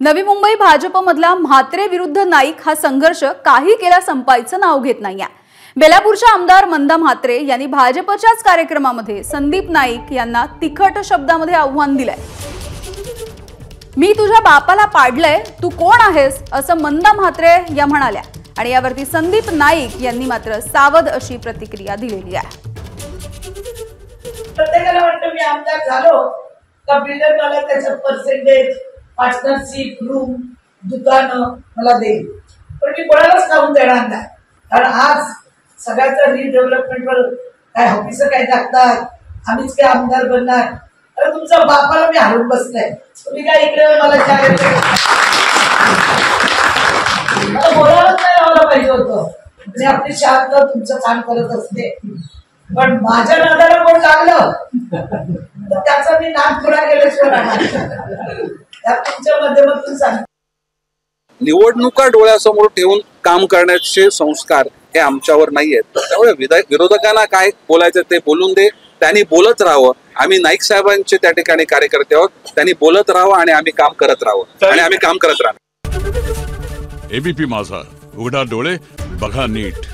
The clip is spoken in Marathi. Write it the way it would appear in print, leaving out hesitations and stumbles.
नवी मुंबई भाजपमधला म्हात्रे विरुद्ध नाईक हा संघर्ष काही केला संपायचं नाव घेत नाहीये। बेलापूरच्या आमदार मंदा म्हात्रे यांनी भाजपच्याच कार्यक्रमामध्ये संदीप नाईक यांना तिखट शब्दामध्ये आव्हान दिलंय। मी तुझ्या बापाला पाडलंय, तू कोण आहेस असं मंदा म्हात्रे या म्हणाल्या आणि यावरती संदीप नाईक यांनी मात्र सावध अशी प्रतिक्रिया दिलेली आहे। प्रत्येकाला वाटतं मी आमदार झालो का बिल्डर मला त्याचं पर्सेंटेज, पार्टनरशिप, रूम, दुकान मला देईल, पण मी कोणालाच खाऊन देणार नाही। कारण आज सगळ्याचं रिडेव्हलपमेंटवर काय ऑफिस काय टाकतात, आम्हीच काय आमदार बनणार। अरे तुमच्या बापाला मी हरवून बसलाय, तुम्ही काय इकडे मला मला बोलायलाच नाही लावलं पाहिजे होतं। म्हणजे आपली शांत तुमचं काम करत असते, पण माझ्या नादाला कोण लागलं तर त्याचा मी नाक पुरा केल्याशिवाय तुमच्या माध्यमातून सांगतो। निवडणुका डोळ्यासमोर ठेवून काम करण्याचे संस्कार हे आमच्यावर नाहीयेत। त्यामुळे विरोधकांना काय बोलायचं ते बोलून दे, त्यांनी बोलत राहावं। आम्ही नाईक साहेबांचे त्या ठिकाणी कार्यकर्ते आहोत, त्यांनी बोलत राहावं आणि आम्ही काम करत राहावं आणि आम्ही काम करत राहणार। एबीपी माझा, उघडा डोळे बघा नीट।